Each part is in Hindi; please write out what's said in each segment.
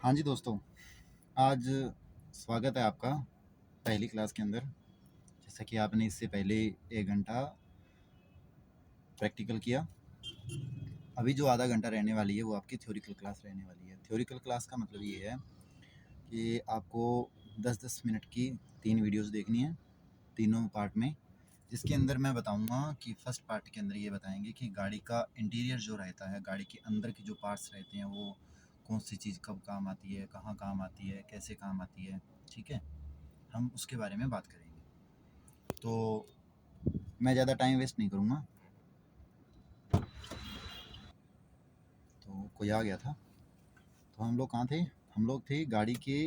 हाँ जी दोस्तों, आज स्वागत है आपका पहली क्लास के अंदर। जैसा कि आपने इससे पहले 1 घंटा प्रैक्टिकल किया, अभी जो आधा घंटा रहने वाली है वो आपकी थ्योरिकल क्लास रहने वाली है। थ्योरिकल क्लास का मतलब ये है कि आपको 10-10 मिनट की 3 वीडियोस देखनी है, तीनों पार्ट में। जिसके अंदर मैं बताऊंगा कि फर्स्ट पार्ट के अंदर ये बताएंगे कि गाड़ी का इंटीरियर जो रहता है, गाड़ी के अंदर के जो पार्ट्स रहते हैं वो कौन सी चीज़ कब काम आती है, कहाँ काम आती है, कैसे काम आती है। ठीक है, हम उसके बारे में बात करेंगे। तो मैं ज़्यादा टाइम वेस्ट नहीं करूँगा। तो कोई आ गया था। तो हम लोग कहाँ थे? हम लोग थे गाड़ी के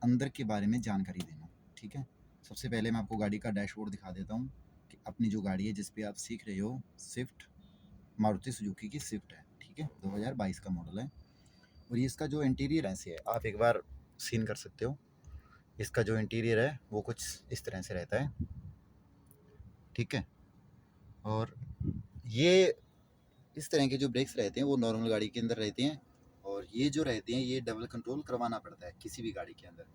अंदर के बारे में जानकारी देना। ठीक है, सबसे पहले मैं आपको गाड़ी का डैशबोर्ड दिखा देता हूँ कि अपनी जो गाड़ी है जिस पे आप सीख रहे हो, स्विफ्ट, मारुति सुजुकी की स्विफ्ट है। ठीक है, 2022 का मॉडल है। और ये इसका जो इंटीरियर ऐसे है, आप एक बार सीन कर सकते हो। इसका जो इंटीरियर है वो कुछ इस तरह से रहता है। ठीक है, और ये इस तरह के जो ब्रेक्स रहते हैं वो नॉर्मल गाड़ी के अंदर रहते हैं, और ये जो रहते हैं ये डबल कंट्रोल करवाना पड़ता है किसी भी गाड़ी के अंदर।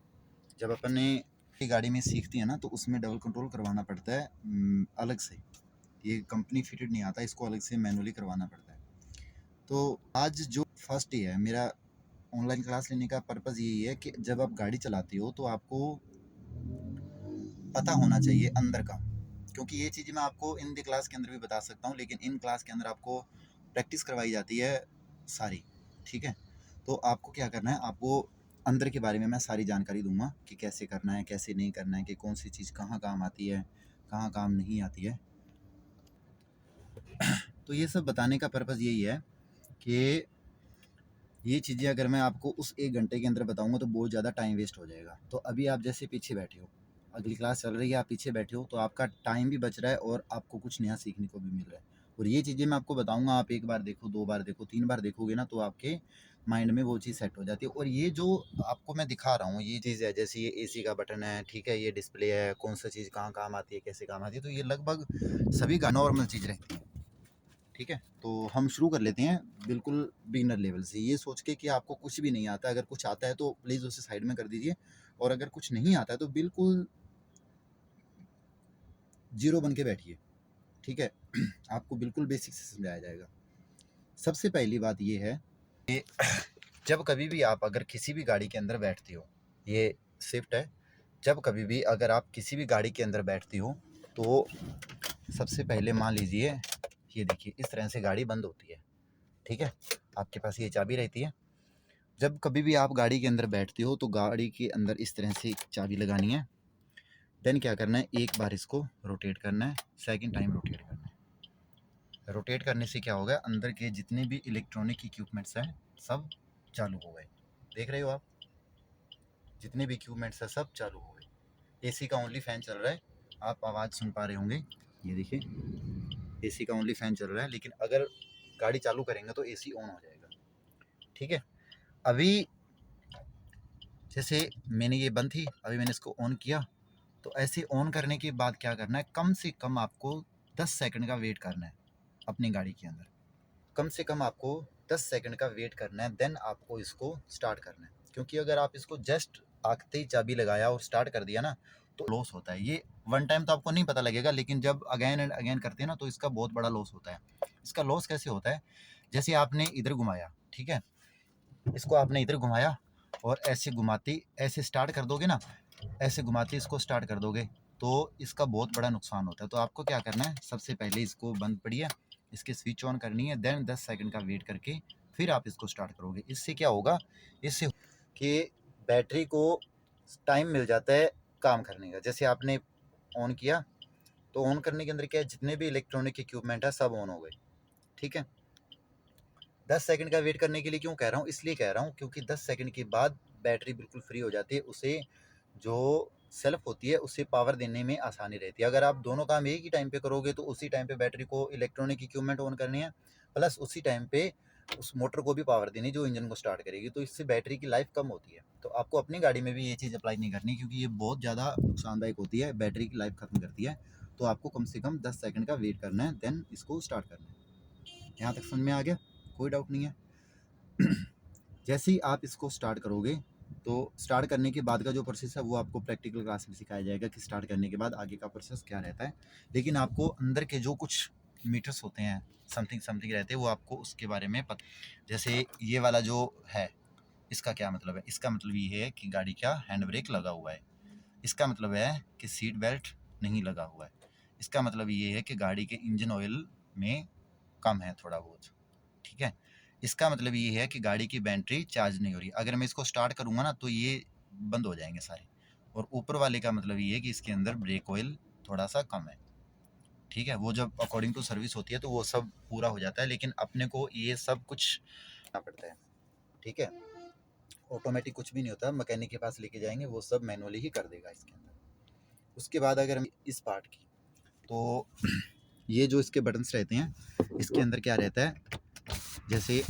जब अपन ने गाड़ी में सीखती है ना, तो उसमें डबल कंट्रोल करवाना पड़ता है अलग से। ये कंपनी फिटेड नहीं आता, इसको अलग से मैनुअली करवाना पड़ता है। तो आज जो फर्स्ट डे है मेरा ऑनलाइन क्लास लेने का पर्पज़ यही है कि जब आप गाड़ी चलाती हो तो आपको पता होना चाहिए अंदर का। क्योंकि ये चीज़ मैं आपको इन द क्लास के अंदर भी बता सकता हूँ, लेकिन इन क्लास के अंदर आपको प्रैक्टिस करवाई जाती है सारी। ठीक है, तो आपको क्या करना है, आपको अंदर के बारे में मैं सारी जानकारी दूंगा कि कैसे करना है, कैसे नहीं करना है, कि कौन सी चीज़ कहाँ काम आती है, कहाँ काम नहीं आती है। तो ये सब बताने का पर्पज़ यही है कि ये चीज़ें अगर मैं आपको उस 1 घंटे के अंदर बताऊंगा तो बहुत ज़्यादा टाइम वेस्ट हो जाएगा। तो अभी आप जैसे पीछे बैठे हो, अगली क्लास चल रही है, आप पीछे बैठे हो, तो आपका टाइम भी बच रहा है और आपको कुछ नया सीखने को भी मिल रहा है। और ये चीज़ें मैं आपको बताऊंगा, आप 1 बार देखो, 2 बार देखो, 3 बार देखोगे ना, तो आपके माइंड में वो चीज़ सेट हो जाती है। और ये जो आपको मैं दिखा रहा हूँ ये चीज़ है, जैसे ये एसी का बटन है, ठीक है, ये डिस्प्ले है, कौन सा चीज़ कहाँ काम आती है, कैसे काम आती है, तो ये लगभग सभी का नॉर्मल चीज़ रहती है। ठीक है, तो हम शुरू कर लेते हैं बिल्कुल बिगिनर लेवल से, ये सोच के कि आपको कुछ भी नहीं आता। अगर कुछ आता है तो प्लीज़ उसे साइड में कर दीजिए, और अगर कुछ नहीं आता है तो बिल्कुल जीरो बन के बैठिए। ठीक है, आपको बिल्कुल बेसिक से समझाया जाएगा। सबसे पहली बात ये है कि जब कभी भी आप अगर किसी भी गाड़ी के अंदर बैठती हो, ये स्विफ्ट है, जब कभी भी अगर आप किसी भी गाड़ी के अंदर बैठती हो तो सबसे पहले मान लीजिए, ये देखिए इस तरह से गाड़ी बंद होती है। ठीक है, आपके पास ये चाबी रहती है। जब कभी भी आप गाड़ी के अंदर बैठते हो तो गाड़ी के अंदर इस तरह से चाबी लगानी है। देन क्या करना है, एक बार इसको रोटेट करना है, सेकंड टाइम रोटेट करना है। रोटेट करने से क्या होगा, अंदर के जितने भी इलेक्ट्रॉनिक इक्विपमेंट्स हैं सब चालू हो गए। देख रहे हो आप, जितने भी इक्विपमेंट्स हैं सब चालू हो गए। एसी का ओनली फ़ैन चल रहा है, आप आवाज़ सुन पा रहे होंगे। ये देखिए एसी का ओनली फ़ैन चल रहा है, लेकिन अगर गाड़ी चालू करेंगे तो एसी ऑन हो जाएगा। ठीक है, अभी जैसे मैंने ये बंद थी, अभी मैंने इसको ऑन किया, तो ऐसे ऑन करने के बाद क्या करना है, कम से कम आपको 10 सेकंड का वेट करना है अपनी गाड़ी के अंदर। कम से कम आपको 10 सेकंड का वेट करना है, देन आपको इसको स्टार्ट करना है। क्योंकि अगर आप इसको जस्ट आखते ही चाबी लगाया और स्टार्ट कर दिया ना, तो लॉस होता है। ये वन टाइम तो आपको नहीं पता लगेगा, लेकिन जब अगेन एंड अगेन करते हैं ना तो इसका बहुत बड़ा लॉस होता है। इसका लॉस कैसे होता है, जैसे आपने इधर घुमाया, ठीक है, इसको आपने इधर घुमाया और ऐसे घुमाते ऐसे स्टार्ट कर दोगे ना, ऐसे घुमाते इसको स्टार्ट कर दोगे तो इसका बहुत बड़ा नुकसान होता है। तो आपको क्या करना है, सबसे पहले इसको बंद पड़िए, इसकी स्विच ऑन करनी है, देन 10 सेकंड का वेट करके फिर आप इसको स्टार्ट करोगे। इससे क्या होगा, इससे कि बैटरी को टाइम मिल जाता है काम करने का। जैसे आपने ऑन किया तो ऑन करने के अंदर क्या है, जितने भी इलेक्ट्रॉनिक इक्विपमेंट है सब ऑन हो गए। ठीक है, 10 सेकंड का वेट करने के लिए क्यों कह रहा हूँ, इसलिए कह रहा हूँ क्योंकि 10 सेकंड के बाद बैटरी बिल्कुल फ्री हो जाती है। उसे जो सेल्फ होती है उसे पावर देने में आसानी रहती है। अगर आप दोनों काम एक ही टाइम पे करोगे तो उसी टाइम पे बैटरी को इलेक्ट्रॉनिक इक्विपमेंट ऑन करनी है, प्लस उसी टाइम पे उस मोटर को भी पावर देनी जो इंजन को स्टार्ट करेगी, तो इससे बैटरी की लाइफ कम होती है। तो आपको अपनी गाड़ी में भी ये चीज़ अप्लाई नहीं करनी, क्योंकि ये बहुत ज़्यादा नुकसानदायक होती है, बैटरी की लाइफ खत्म करती है। तो आपको कम से कम 10 सेकंड का वेट करना है, देन इसको स्टार्ट करना है। यहाँ तक समझ में आ गया, कोई डाउट नहीं है। जैसे ही आप इसको स्टार्ट करोगे तो स्टार्ट करने के बाद का जो प्रोसेस है वो आपको प्रैक्टिकल क्लास में सिखाया जाएगा कि स्टार्ट करने के बाद आगे का प्रोसेस क्या रहता है। लेकिन आपको अंदर के जो कुछ मीटर्स होते हैं, समथिंग समथिंग रहते हैं, वो आपको उसके बारे में पता। जैसे ये वाला जो है, इसका क्या मतलब है? इसका मतलब ये है कि गाड़ी का हैंड ब्रेक लगा हुआ है। इसका मतलब है कि सीट बेल्ट नहीं लगा हुआ है। इसका मतलब ये है कि गाड़ी के इंजन ऑयल में कम है थोड़ा बहुत, ठीक है। इसका मतलब ये है कि गाड़ी की बैटरी चार्ज नहीं हो रही। अगर मैं इसको स्टार्ट करूँगा ना तो ये बंद हो जाएंगे सारे। और ऊपर वाले का मतलब ये है कि इसके अंदर ब्रेक ऑयल थोड़ा सा कम है, ठीक है। वो जब अकॉर्डिंग टू सर्विस होती है तो वो सब पूरा हो जाता है, लेकिन अपने को ये सब कुछ करना पड़ता है, ठीक है। ऑटोमेटिक कुछ भी नहीं होता, मैकेनिक के पास लेके जाएंगे, वो सब मैनुअली ही कर देगा इसके अंदर। उसके बाद अगर हम इस पार्ट की, तो ये जो इसके बटन्स रहते हैं, इसके अंदर क्या रहता है, जैसे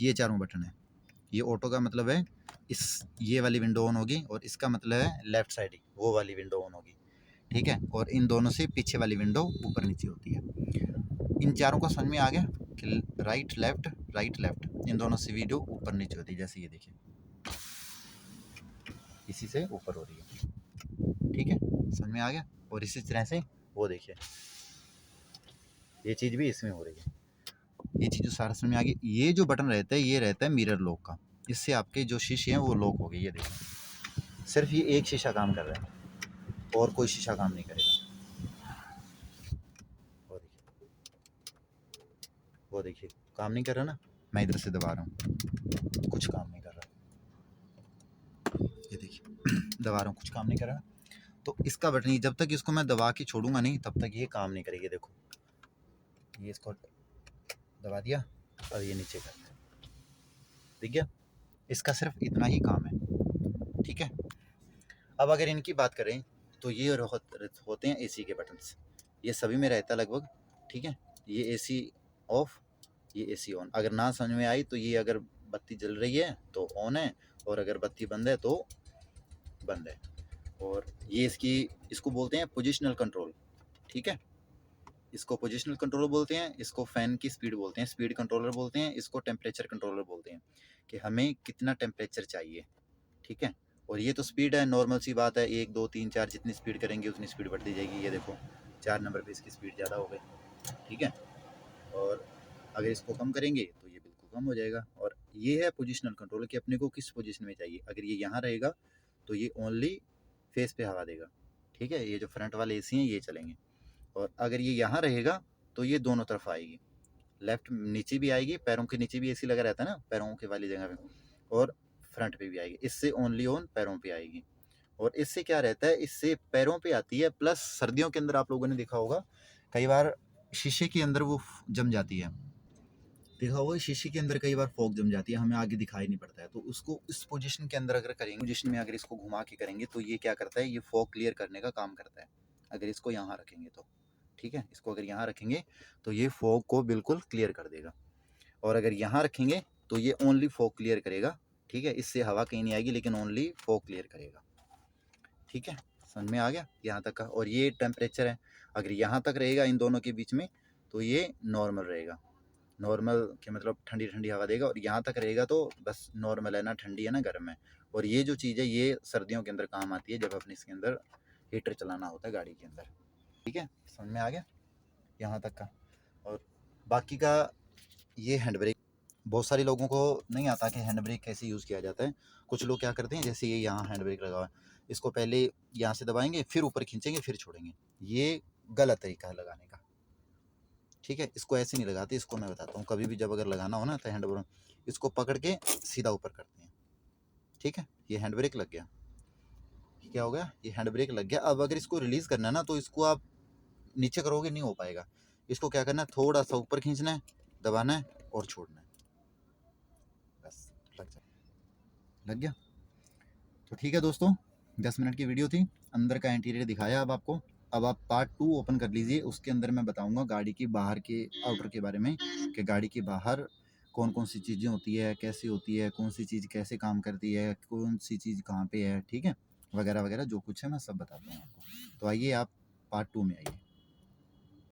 ये चारों बटन है, ये ऑटो का मतलब है इस ये वाली विंडो ऑन होगी, और इसका मतलब है लेफ्ट साइड वो वाली विंडो ऑन होगी, ठीक है। और इन दोनों से पीछे वाली विंडो ऊपर नीचे होती है। इन चारों को समझ में आ गया कि राइट लेफ्ट, इन दोनों से विंडो ऊपर नीचे होती है। जैसे ये देखिए, इसी से ऊपर हो रही है, ठीक है, समझ में आ गया। और इसी तरह से वो देखिए, ये चीज़ भी इसमें हो रही है। ये चीज़ जो सारा समझ में आ गई। ये जो बटन रहता है ये रहता है मिरर लॉक का। इससे आपके जो शीशे हैं वो लॉक हो गए। ये देखिए, सिर्फ ये एक शीशा काम कर रहा है और कोई शीशा काम नहीं करेगा। वो देखिए, वो देखिए काम नहीं कर रहा ना, मैं इधर से दबा रहा हूँ, कुछ काम नहीं कर रहा। ये देखिए दबा रहा हूँ, कुछ काम नहीं कर रहा। तो इसका बटन ही, जब तक इसको मैं दबा के छोड़ूंगा नहीं तब तक ये काम नहीं करेगी। देखो, ये इसको दबा दिया और ये नीचे कर दिया, दिख गया। इसका सिर्फ इतना ही काम है, ठीक है। अब अगर इनकी बात करें तो ये होते हैं एसी के बटन्स। ये सभी में रहता है लगभग, ठीक है। ये एसी ऑफ, ये एसी ऑन। अगर ना समझ में आई तो ये, अगर बत्ती जल रही है तो ऑन है, और अगर बत्ती बंद है तो बंद है। और ये इसको बोलते हैं पोजिशनल कंट्रोल, ठीक है। इसको पोजिशनल कंट्रोलर बोलते हैं, इसको फ़ैन की स्पीड बोलते हैं, स्पीड कंट्रोलर बोलते हैं, इसको टेम्परेचर कंट्रोलर बोलते हैं, कि हमें कितना टेम्परेचर चाहिए, ठीक है। और ये तो स्पीड है, नॉर्मल सी बात है, 1 2 3 4 जितनी स्पीड करेंगे उतनी स्पीड बढ़ती जाएगी। ये देखो 4 नंबर पे इसकी स्पीड ज़्यादा हो गई, ठीक है। और अगर इसको कम करेंगे तो ये बिल्कुल कम हो जाएगा। और ये है पोजिशनल कंट्रोल, कि अपने को किस पोजिशन में चाहिए। अगर ये यहाँ रहेगा तो ये ओनली फेस पे हवा देगा, ठीक है। ये जो फ्रंट वाले एसी हैं ये चलेंगे। और अगर ये यहाँ रहेगा तो ये दोनों तरफ आएगी, लेफ्ट नीचे भी आएगी, पैरों के नीचे भी एसी लगा रहता है ना, पैरों के वाली जगह पे, और फ्रंट पे भी आएगी। इससे ओनली ऑन पैरों पे आएगी। और इससे क्या रहता है, इससे पैरों पे आती है, प्लस सर्दियों के अंदर आप लोगों ने देखा होगा कई बार शीशे के अंदर वो जम जाती है, देखा होगा शीशे के अंदर कई बार फॉग जम जाती है, हमें आगे दिखाई नहीं पड़ता है। तो उसको इस पोजीशन के अंदर अगर करेंगे, पोजीशन में अगर इसको घुमा के करेंगे तो ये क्या करता है, ये फॉग क्लियर करने का काम करता है। अगर इसको यहाँ रखेंगे तो, ठीक है, इसको अगर यहाँ रखेंगे तो ये फॉग को बिल्कुल क्लियर कर देगा। और अगर यहाँ रखेंगे तो ये ओनली फॉग क्लियर करेगा, ठीक है। इससे हवा कहीं नहीं आएगी, लेकिन ओनली फॉग क्लियर करेगा, ठीक है। समझ में आ गया यहाँ तक का। और ये टेम्परेचर है, अगर यहाँ तक रहेगा इन दोनों के बीच में तो ये नॉर्मल रहेगा। नॉर्मल के मतलब ठंडी ठंडी हवा देगा। और यहाँ तक रहेगा तो बस नॉर्मल है, ना ठंडी है ना गर्म है। और ये जो चीज़ है ये सर्दियों के अंदर काम आती है, जब अपने इसके अंदर हीटर चलाना होता है गाड़ी के अंदर, ठीक है। समझ में आ गया यहाँ तक का। और बाकी का ये हैंड ब्रेक, बहुत सारे लोगों को नहीं आता कि हैंड ब्रेक कैसे यूज़ किया जाता है। कुछ लोग क्या करते हैं, जैसे ये यहाँ हैंड ब्रेक लगा हुआ है, इसको पहले यहाँ से दबाएंगे, फिर ऊपर खींचेंगे, फिर छोड़ेंगे। ये गलत तरीका है लगाने का, ठीक है। इसको ऐसे नहीं लगाते, इसको मैं बताता हूँ। कभी भी जब अगर लगाना हो ना तो हैंड ब्रेक इसको पकड़ के सीधा ऊपर करते हैं, ठीक है। ये हैंड ब्रेक लग गया, क्या हो गया, ये हैंड ब्रेक लग गया। अब अगर इसको रिलीज़ करना है ना तो इसको आप नीचे करोगे नहीं हो पाएगा। इसको क्या करना है, थोड़ा सा ऊपर खींचना है, दबाना है और छोड़ना है, बस लग जाए, लग गया। तो ठीक है दोस्तों, 10 मिनट की वीडियो थी, अंदर का इंटीरियर दिखाया अब आपको। अब आप पार्ट 2 ओपन कर लीजिए, उसके अंदर मैं बताऊंगा गाड़ी की बाहर के आउटर के बारे में, कि गाड़ी के बाहर कौन कौन सी चीज़ें होती है, कैसी होती है, कौन सी चीज़ कैसे काम करती है, कौन सी चीज़ कहाँ पे है, ठीक है, वगैरह वगैरह जो कुछ है मैं सब बताता हूँ आपको। तो आइए आप पार्ट 2 में आइए।